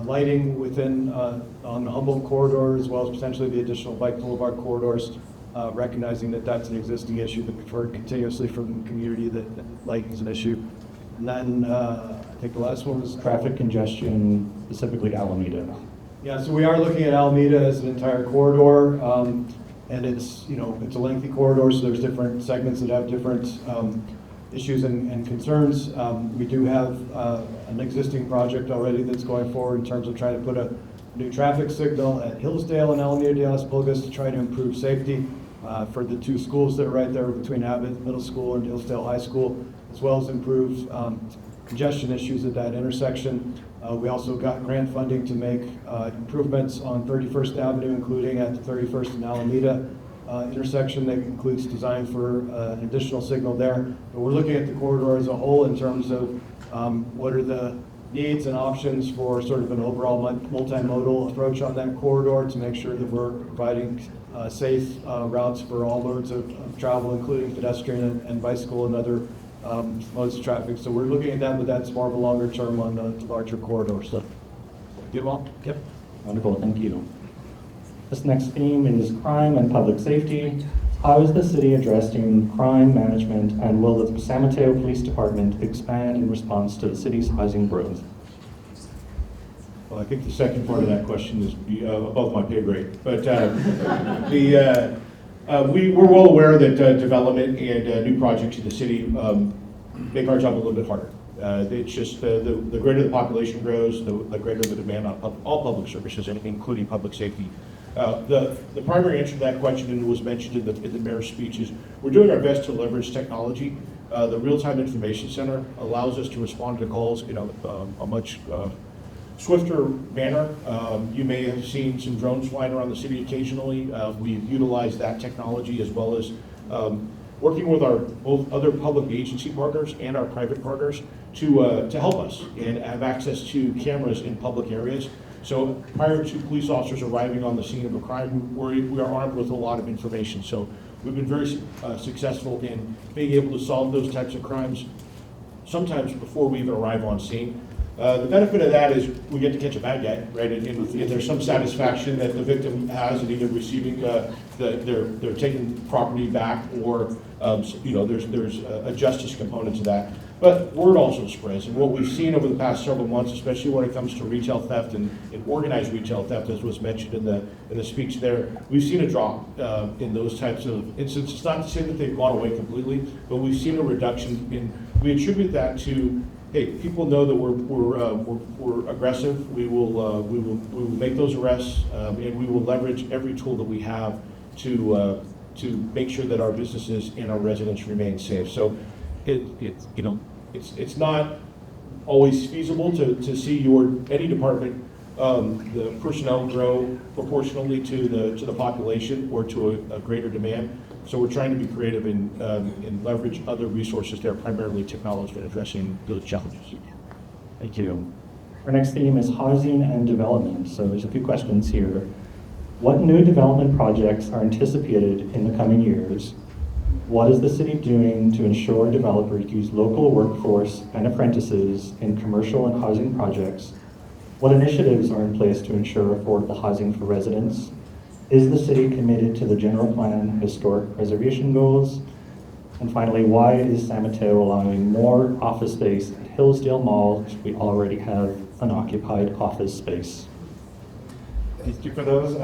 lighting within on the Humboldt corridor, as well as potentially the additional bike boulevard corridors, recognizing that that's an existing issue that we've heard continuously from the community, that lighting is an issue. And then I think the last one was Traffic congestion, specifically Alameda. Yeah, so we are looking at Alameda as an entire corridor, and it's a lengthy corridor, so there's different segments that have different issues and concerns. We do have an existing project already that's going forward in terms of trying to put a new traffic signal at Hillsdale and Alameda de las Pulgas to try to improve safety for the two schools that are right there between Abbott Middle School and Hillsdale High School, as well as improve congestion issues at that intersection. We also got grant funding to make improvements on 31st Avenue, including at the 31st and Alameda intersection that includes design for an additional signal there. But we're looking at the corridor as a whole in terms of what are the needs and options for sort of an overall multimodal approach on that corridor to make sure that we're providing safe routes for all modes of travel, including pedestrian and bicycle and other modes of traffic. So we're looking at that, but that's more of a longer term on the larger corridor. So, good one. Yep. Wonderful, thank you. This next theme is crime and public safety. How is the city addressing crime management, and will the San Mateo Police Department expand in response to the city's housing growth? Well, I think the second part of that question is above my pay grade. But we're well aware that development and new projects in the city make our job a little bit harder. It's just the greater the population grows, the greater the demand on all public services, including public safety. The primary answer to that question, and it was mentioned in the mayor's speech, is we're doing our best to leverage technology. The real-time information center allows us to respond to calls in a much swifter manner. You may have seen some drones flying around the city occasionally. We've utilized that technology, as well as working with our both other public agency partners and our private partners to help us and have access to cameras in public areas. So prior to police officers arriving on the scene of a crime, we are armed with a lot of information. So we've been very successful in being able to solve those types of crimes, sometimes before we even arrive on scene. The benefit of that is we get to catch a bad guy, right? And there's some satisfaction that the victim has in either receiving they're taking property back, or there's a justice component to that. But word also spreads, and what we've seen over the past several months, especially when it comes to retail theft and organized retail theft, as was mentioned in the speech there, we've seen a drop in those types of incidents. It's not to say that they've gone away completely, but we've seen a reduction in. We attribute that to, hey, people know that we're aggressive. We will make those arrests, and we will leverage every tool that we have to make sure that our businesses and our residents remain safe. So it's not always feasible to see any department the personnel grow proportionally to the population or to a greater demand. So we're trying to be creative and leverage other resources that are primarily technology in addressing those challenges. Thank you. Our next theme is housing and development. So there's a few questions here. What new development projects are anticipated in the coming years? What is the city doing to ensure developers use local workforce and apprentices in commercial and housing projects? What initiatives are in place to ensure affordable housing for residents? Is the city committed to the general plan historic preservation goals? And finally, why is San Mateo allowing more office space at Hillsdale Mall? We already have unoccupied office space. Thank you for those.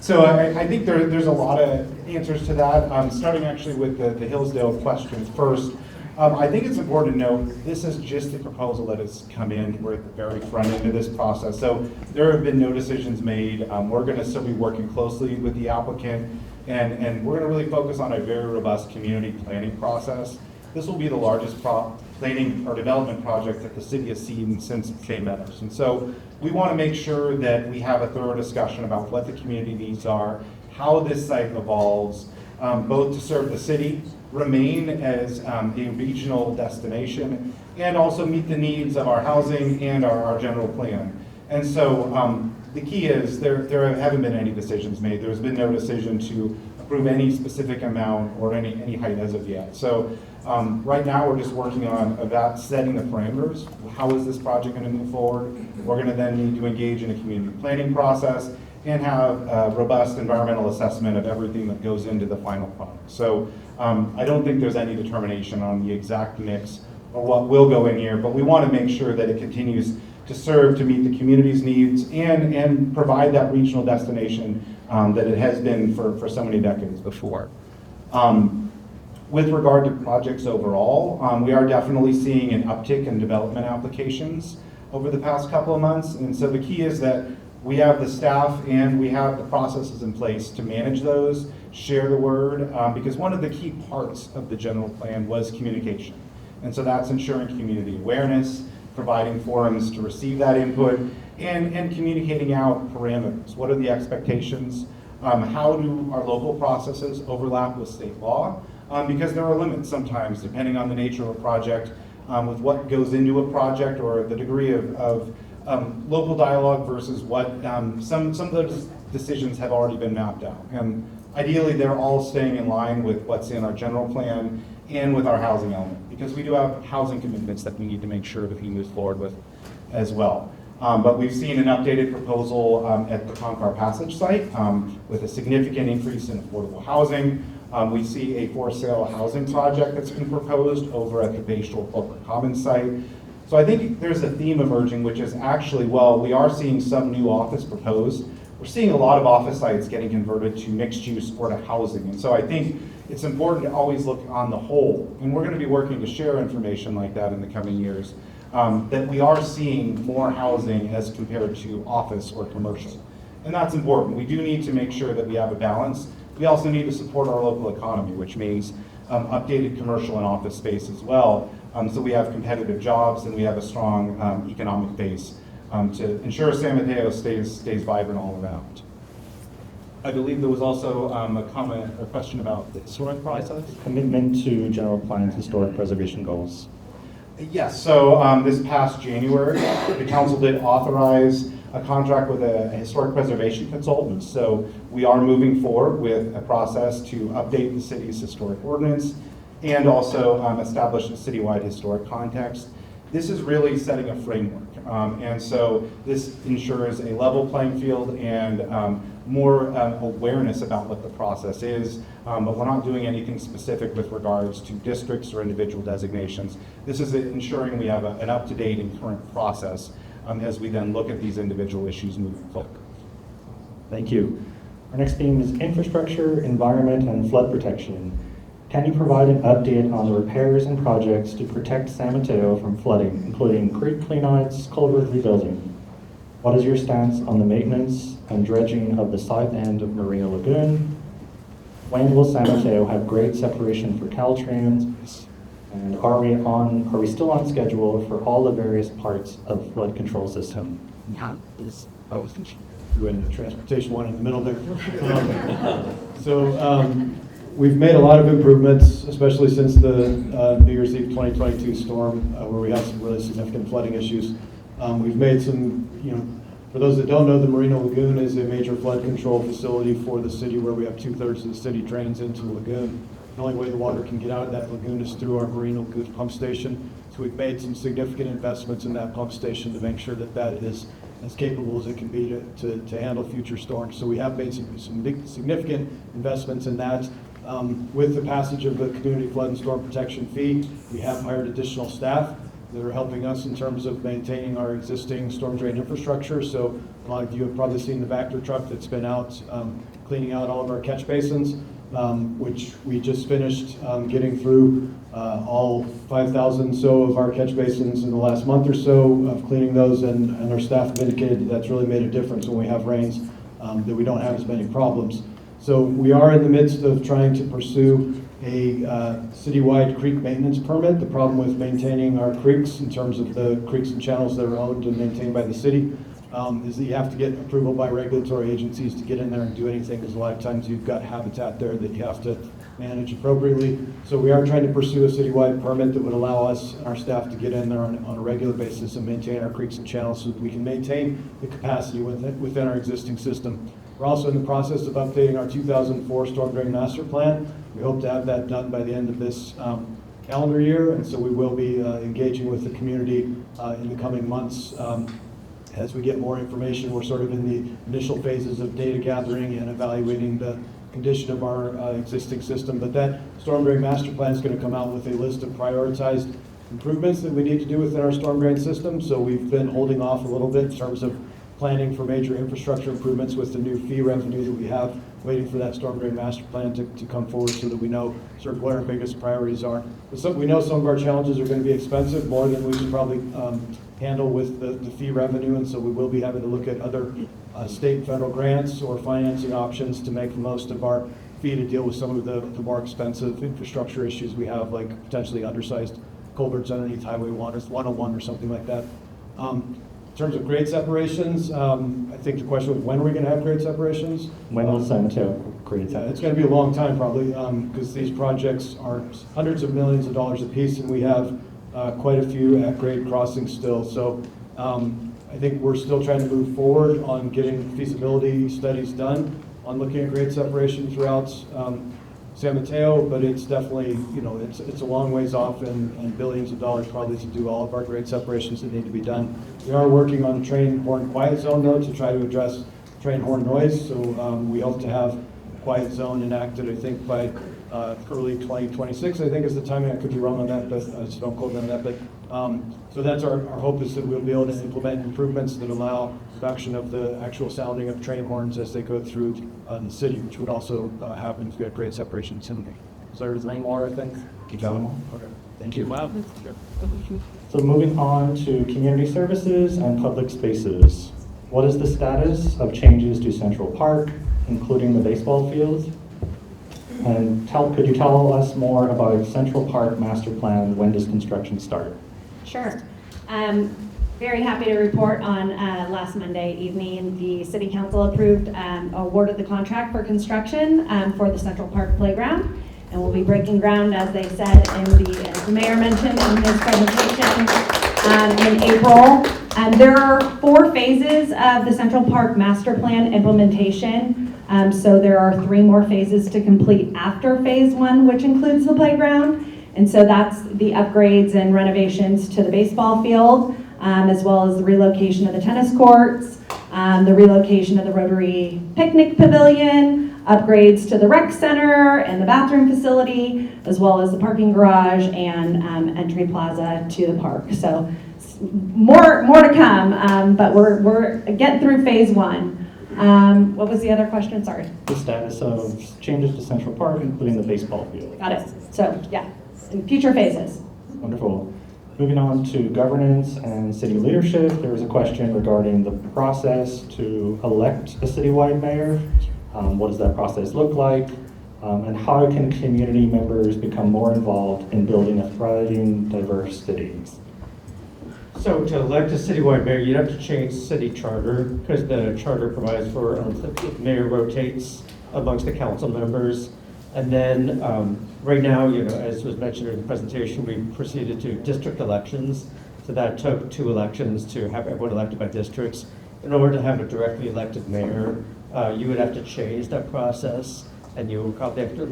So I think there's a lot of answers to that. Starting actually with the Hillsdale question first. I think it's important to note this is just the proposal that has come in. We're at the very front end of this process. So there have been no decisions made. We're going to still be working closely with the applicant, and we're going to really focus on a very robust community planning process. This will be the largest planning or development project that the city has seen since Shea Meadows. And so we want to make sure that we have a thorough discussion about what the community needs are, how this site evolves, both to serve the city, remain as a regional destination, and also meet the needs of our housing and our general plan. And so the key is there haven't been any decisions made. There's been no decision to approve any specific amount or any height as of yet. So right now we're just working on about setting the parameters. How is this project going to move forward? We're going to then need to engage in a community planning process and have a robust environmental assessment of everything that goes into the final product. So I don't think there's any determination on the exact mix or what will go in here, but we want to make sure that it continues to serve to meet the community's needs and provide that regional destination that it has been for so many decades before. With regard to projects overall, we are definitely seeing an uptick in development applications over the past couple of months. And so the key is that we have the staff and we have the processes in place to manage those, share the word, because one of the key parts of the general plan was communication. And so that's ensuring community awareness, providing forums to receive that input, and communicating out parameters. What are the expectations? How do our local processes overlap with state law? Because there are limits sometimes, depending on the nature of a project, with what goes into a project or the degree of local dialogue versus what some of those decisions have already been mapped out. And ideally, they're all staying in line with what's in our general plan and with our housing element, because we do have housing commitments that we need to make sure that we move forward with as well. But we've seen an updated proposal at the Concar Passage site with a significant increase in affordable housing. We see a for-sale housing project that's been proposed over at the Bay Shore Corporate Commons site. So I think there's a theme emerging, which is actually, well, we are seeing some new office proposed. We're seeing a lot of office sites getting converted to mixed use or to housing. And so I think it's important to always look on the whole. And we're going to be working to share information like that in the coming years, that we are seeing more housing as compared to office or commercial. And that's important. We do need to make sure that we have a balance. We also need to support our local economy, which means updated commercial and office space as well. So we have competitive jobs and we have a strong economic base to ensure San Mateo stays vibrant all around. I believe there was also a comment or question about the historic process. Commitment to general plan's historic preservation goals. Yes, so this past January, the council did authorize a contract with a historic preservation consultant. So we are moving forward with a process to update the city's historic ordinance and also establish a citywide historic context. This is really setting a framework. And so this ensures a level playing field and more awareness about what the process is, but we're not doing anything specific with regards to districts or individual designations. This is ensuring we have an up-to-date and current process as we then look at these individual issues moving forward. Thank you. Our next theme is infrastructure, environment, and flood protection. Can you provide an update on the repairs and projects to protect San Mateo from flooding, including creek cleanouts, culvert rebuilding? What is your stance on the maintenance and dredging of the south end of Marina Lagoon? When will San Mateo have grade separation for Caltrans? And are we still on schedule for all the various parts of flood control system? Go into the transportation one in the middle there. we've made a lot of improvements, especially since the New Year's Eve 2022 storm, where we had some really significant flooding issues. We've made some, for those that don't know, the Marina Lagoon is a major flood control facility for the city where we have 2/3 of the city drains into the lagoon. The only way the water can get out of that lagoon is through our Marina Lagoon pump station. So we've made some significant investments in that pump station to make sure that that is as capable as it can be to handle future storms. So we have made some big, significant investments in that. With the passage of the community flood and storm protection fee, we have hired additional staff that are helping us in terms of maintaining our existing storm drain infrastructure. So a lot of you have probably seen the Vector truck that's been out cleaning out all of our catch basins, which we just finished getting through all 5,000 so of our catch basins in the last month or so of cleaning those, and our staff have indicated that that's really made a difference when we have rains, that we don't have as many problems. So we are in the midst of trying to pursue a citywide creek maintenance permit. The problem with maintaining our creeks in terms of the creeks and channels that are owned and maintained by the city is that you have to get approval by regulatory agencies to get in there and do anything, because a lot of times you've got habitat there that you have to manage appropriately. So we are trying to pursue a citywide permit that would allow us and our staff to get in there on a regular basis and maintain our creeks and channels so that we can maintain the capacity within our existing system. We're also in the process of updating our 2004 Storm Drain Master Plan. We hope to have that done by the end of this calendar year, and so we will be engaging with the community in the coming months. As we get more information, we're sort of in the initial phases of data gathering and evaluating the condition of our existing system. But that Storm Drain Master Plan is going to come out with a list of prioritized improvements that we need to do within our storm drain system. So we've been holding off a little bit in terms of planning for major infrastructure improvements with the new fee revenue that we have, waiting for that Storm Drain Master Plan to come forward so that we know sort of what our biggest priorities are. But we know some of our challenges are going to be expensive, more than we can probably handle with the fee revenue, and so we will be having to look at other state and federal grants or financing options to make the most of our fee to deal with some of the more expensive infrastructure issues we have, like potentially undersized culverts underneath Highway 101 or something like that. In terms of grade separations, I think the question was, when are we going to have grade separations? When will San Mateo create that? It's going to be a long time probably, because these projects are hundreds of millions of dollars apiece, and we have quite a few at-grade crossings still. So I think we're still trying to move forward on getting feasibility studies done on looking at grade separation throughout San Mateo, but it's definitely, it's a long ways off, and billions of dollars probably to do all of our grade separations that need to be done. We are working on train horn quiet zone though to try to address train horn noise. So we hope to have quiet zone enacted, I think, by early 2026, I think is the timing. I could be wrong on that, but so don't quote me on that. But so that's our hope, is that we'll be able to implement improvements that allow reduction of the actual sounding of train horns as they go through the city, which would also happen if we had great separation someday. So there's one more, I think. Keep going. Okay. Thank you. Wow. So moving on to community services and public spaces. What is the status of changes to Central Park, including the baseball field? And could you tell us more about Central Park Master Plan? When does construction start? Sure. Very happy to report on last Monday evening, the City Council approved, awarded the contract for construction for the Central Park Playground. And we'll be breaking ground, as they said, as the mayor mentioned in his presentation, in April. There are 4 phases of the Central Park Master Plan implementation. So there are 3 more phases to complete after phase 1, which includes the playground. And so that's the upgrades and renovations to the baseball field, as well as the relocation of the tennis courts, the relocation of the Rotary Picnic Pavilion, upgrades to the rec center and the bathroom facility, as well as the parking garage and entry plaza to the park. So more to come, but we're getting through phase 1. What was the other question? Sorry. The status of changes to Central Park, including the baseball field. Got it. So yeah, in future phases. Wonderful. Moving on to governance and city leadership, there was a question regarding the process to elect a citywide mayor. What does that process look like? And how can community members become more involved in building a thriving, diverse city? So to elect a citywide mayor, you'd have to change city charter, because the charter provides for the mayor rotates amongst the council members. And then, right now, as was mentioned in the presentation, we proceeded to district elections. So that took 2 elections to have everyone elected by districts. In order to have a directly elected mayor, you would have to change that process, and you'd have to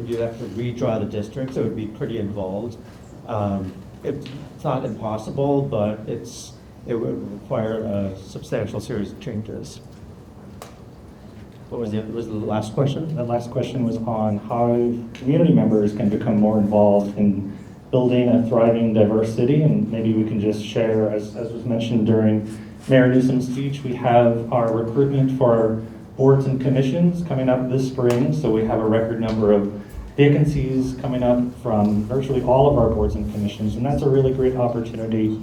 redraw the districts. It would be pretty involved. It's not impossible, but it would require a substantial series of changes. What was the last question? The last question was on how community members can become more involved in building a thriving, diverse city, and maybe we can just share, as was mentioned during Mayor Newsom's speech, we have our recruitment for our boards and commissions coming up this spring, so we have a record number of vacancies coming up from virtually all of our boards and commissions, and that's a really great opportunity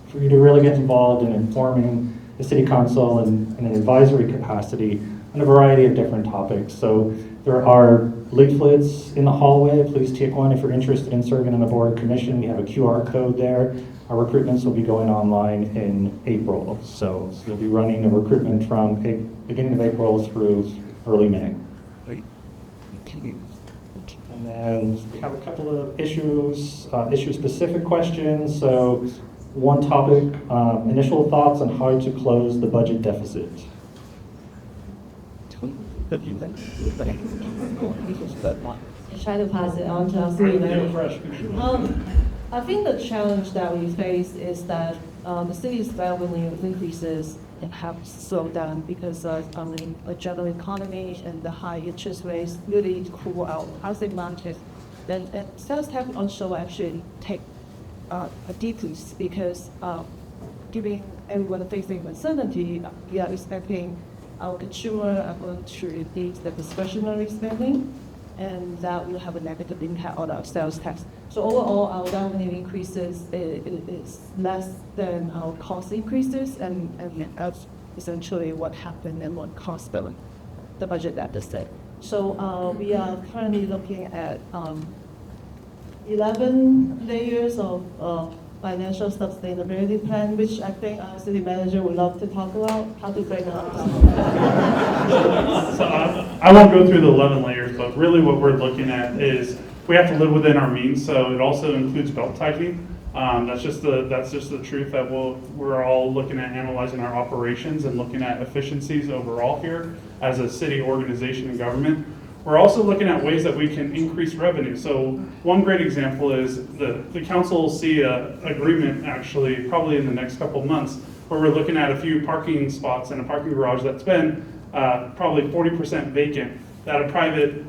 for you to really get involved in informing the city council in an advisory capacity on a variety of different topics. So there are leaflets in the hallway. Please take one if you're interested in serving on a board or commission. We have a QR code there. Our recruitments will be going online in April. So we'll be running a recruitment from beginning of April through early May. And then we have a couple of issue-specific questions. So one topic, initial thoughts on how to close the budget deficit. Try to pass it on to our city manager. I think the challenge that we face is that the city's revenue increases have slowed down because of the general economy and the high interest rates really cool out housing market. Then sales tax also actually take a decrease because giving everyone facing uncertainty, we are expecting our consumer are going to reduce the discretionary spending, and that will have a negative impact on our sales tax. So overall, our revenue increases is less than our cost increases, and that's essentially what happened and what caused the budget deficit. So we are currently looking at 11 layers of financial sustainability plan, which I think our city manager would love to talk about, how to break it up. So I won't go through the 11 layers, but really what we're looking at is we have to live within our means. So it also includes belt tightening. That's just the truth that we're all looking at analyzing our operations and looking at efficiencies overall here as a city organization and government. We're also looking at ways that we can increase revenue. So one great example is the council will see an agreement actually probably in the next couple of months where we're looking at a few parking spots in a parking garage that's been probably 40% vacant, that a private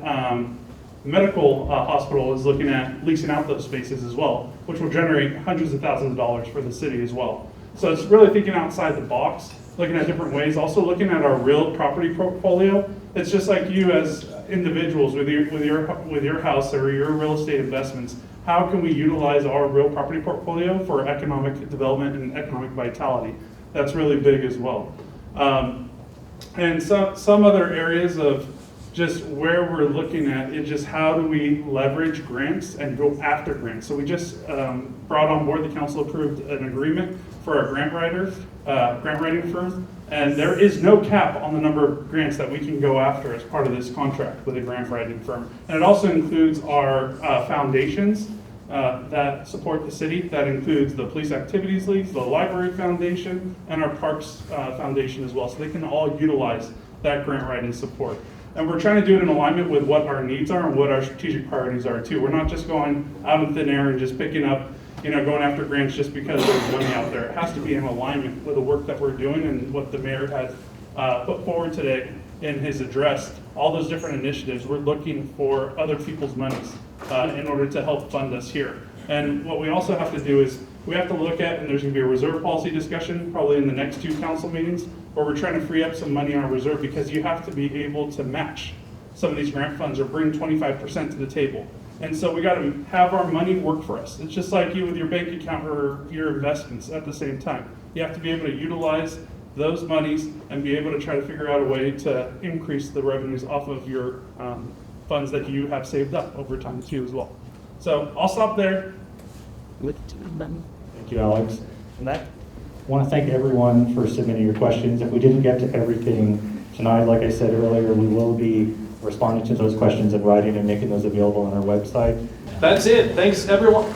medical hospital is looking at leasing out those spaces as well, which will generate hundreds of thousands of dollars for the city as well. So it's really thinking outside the box, looking at different ways, also looking at our real property portfolio. It's just like you as individuals with your house or your real estate investments. How can we utilize our real property portfolio for economic development and economic vitality? That's really big as well. And some other areas of just where we're looking at is just how do we leverage grants and go after grants. So we just brought on board, the council approved an agreement for our grant writing firm, and there is no cap on the number of grants that we can go after as part of this contract with a grant writing firm. And it also includes our foundations that support the city. That includes the Police Activities League, the Library Foundation, and our Parks Foundation as well. So they can all utilize that grant writing support. And we're trying to do it in alignment with what our needs are and what our strategic priorities are too. We're not just going out in thin air and just picking up, going after grants just because there's money out there. It has to be in alignment with the work that we're doing and what the mayor has put forward today in his address. All those different initiatives, we're looking for other people's monies in order to help fund us here. And what we also have to do is we have to look at, and there's going to be a reserve policy discussion probably in the next 2 council meetings, where we're trying to free up some money on our reserve because you have to be able to match some of these grant funds or bring 25% to the table. And so we got to have our money work for us. It's just like you with your bank account or your investments at the same time. You have to be able to utilize those monies and be able to try to figure out a way to increase the revenues off of your funds that you have saved up over time too as well. So I'll stop there. Thank you, Alex. And I want to thank everyone for submitting your questions. If we didn't get to everything tonight, like I said earlier, we will be responding to those questions in writing and making those available on our website. That's it. Thanks, everyone.